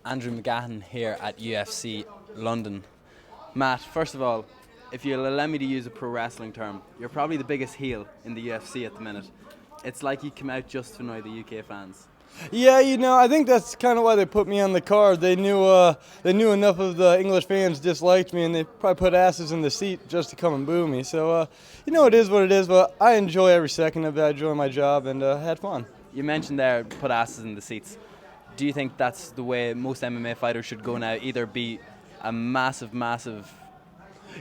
Andrew McGahan here at UFC London. Matt, first of all, if you'll allow me to use a pro wrestling term, you're probably the biggest heel in the UFC at the minute. It's like you come out just to annoy the UK fans. Yeah, I think that's kind of why they put me on the card. They knew enough of the English fans disliked me, and they probably put asses in the seat just to come and boo me. So, it is what it is, but I enjoy every second of it. I enjoy my job and had fun. You mentioned there, put asses in the seats. Do you think that's the way most MMA fighters should go now? Either be a massive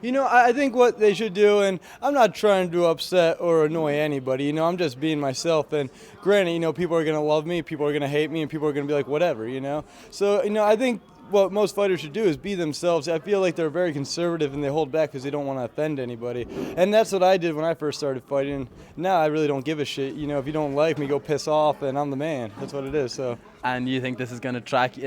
I think what they should do, and I'm not trying to upset or annoy anybody, I'm just being myself. And granted, people are going to love me, people are going to hate me, and people are going to be like, whatever, So, I think what most fighters should do is be themselves. I feel like they're very conservative and they hold back because they don't want to offend anybody. And that's what I did when I first started fighting. Now I really don't give a shit. If you don't like me, go piss off, and I'm the man. That's what it is. So. And you think this is going to track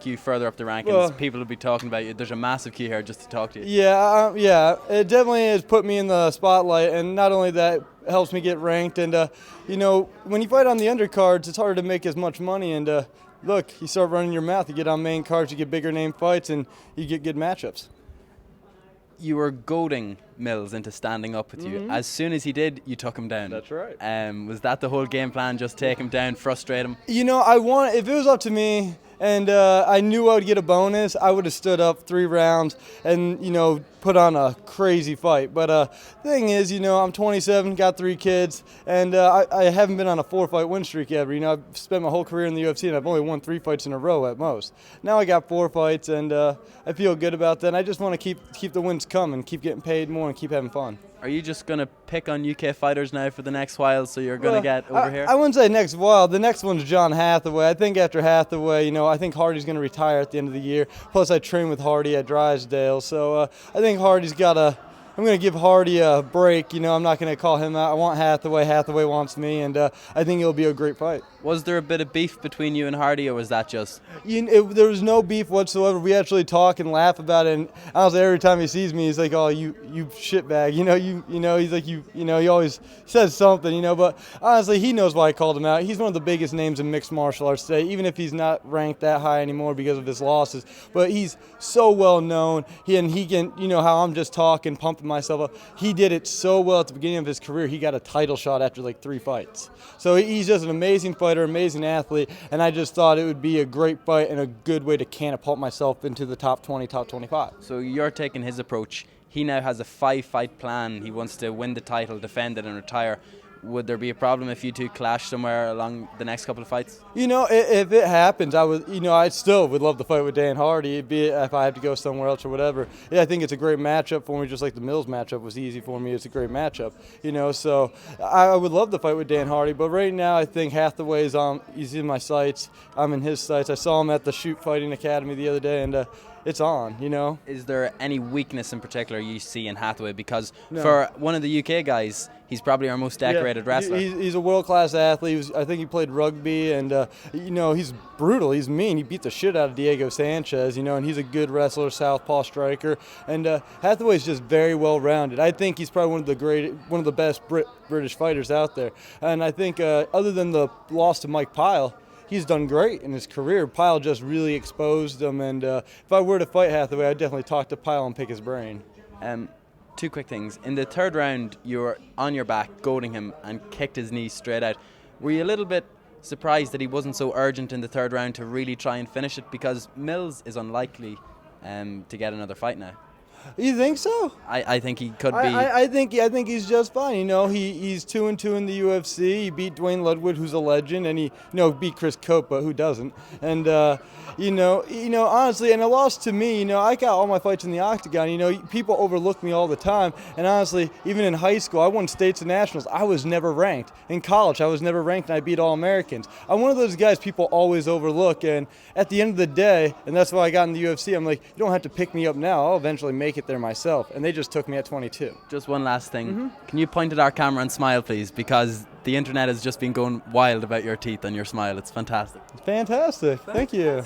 you further up the rankings? Well, people will be talking about you. There's a massive key here just to talk to you. Yeah. It definitely has put me in the spotlight, and not only that, it helps me get ranked. And when you fight on the undercards, it's hard to make as much money. And look, you start running your mouth, you get on main cards, you get bigger name fights, and you get good matchups. You were goading Mills into standing up with you. As soon as he did, you took him down. That's right. Was that the whole game plan? Just take him down, frustrate him? If it was up to me and I knew I would get a bonus, I would have stood up 3 rounds and, put on a crazy fight. But the thing is, I'm 27, got 3 kids, and I haven't been on a 4-fight win streak ever. I've spent my whole career in the UFC, and I've only won 3 fights in a row at most. Now I got 4 fights, and I feel good about that. And I just want to keep the wins coming, keep getting paid more, and keep having fun. Are you just going to pick on UK fighters now for the next while, so you're going to get over here? I wouldn't say next while. The next one's John Hathaway. I think after Hathaway, I think Hardy's going to retire at the end of the year. Plus, I train with Hardy at Drysdale. So I think I'm going to give Hardy a break. I'm not going to call him out. I want Hathaway. Hathaway wants me, and I think it'll be a great fight. Was there a bit of beef between you and Hardy, or was that just? There was no beef whatsoever. We actually talk and laugh about it. And honestly, every time he sees me, he's like, "Oh, you shitbag." He's like, he always says something. But honestly, he knows why I called him out. He's one of the biggest names in mixed martial arts today, even if he's not ranked that high anymore because of his losses. But he's so well known. He can, how I'm just talking, pumping myself up. He did it so well at the beginning of his career. He got a title shot after like 3 fights. So he's just an amazing fighter, amazing athlete, and I just thought it would be a great fight and a good way to catapult myself into the top 20, top 25. So you're taking his approach. He now has a 5-fight plan. He wants to win the title, defend it, and retire. Would there be a problem if you two clash somewhere along the next couple of fights? If it happens, I still would love to fight with Dan Hardy, be it if I have to go somewhere else or whatever. Yeah, I think it's a great matchup for me, just like the Mills matchup was easy for me. It's a great matchup, so I would love to fight with Dan Hardy, but right now I think Hathaway's he's in my sights. I'm in his sights. I saw him at the Shoot Fighting Academy the other day, and it's on, Is there any weakness in particular you see in Hathaway? Because No. for one of the UK guys, he's probably our most decorated wrestler. He's a world-class athlete. I think he played rugby, and he's brutal. He's mean. He beat the shit out of Diego Sanchez, and he's a good wrestler, southpaw striker. And Hathaway's just very well-rounded. I think he's probably one of the best British fighters out there. And I think other than the loss to Mike Pyle, he's done great in his career. Pyle just really exposed him, and if I were to fight Hathaway, I'd definitely talk to Pyle and pick his brain. 2 quick things. In the 3rd round, you were on your back, goading him, and kicked his knee straight out. Were you a little bit surprised that he wasn't so urgent in the 3rd round to really try and finish it? Because Mills is unlikely to get another fight now. You think so? I think he could be. I think he's just fine. He's 2-2 in the UFC. He beat Dwayne Ludwig, who's a legend, and he beat Chris Copa, who doesn't. And honestly, and a loss to me. I got all my fights in the octagon. People overlook me all the time. And honestly, even in high school, I won states and nationals. I was never ranked. In college, I was never ranked, and I beat all Americans. I'm one of those guys people always overlook. And at the end of the day, and that's why I got in the UFC. I'm like, you don't have to pick me up now. I'll eventually make it there myself, and they just took me at 22. Just one last thing. Can you point at our camera and smile, please? Because the internet has just been going wild about your teeth and your smile. It's fantastic. Fantastic. Thank you.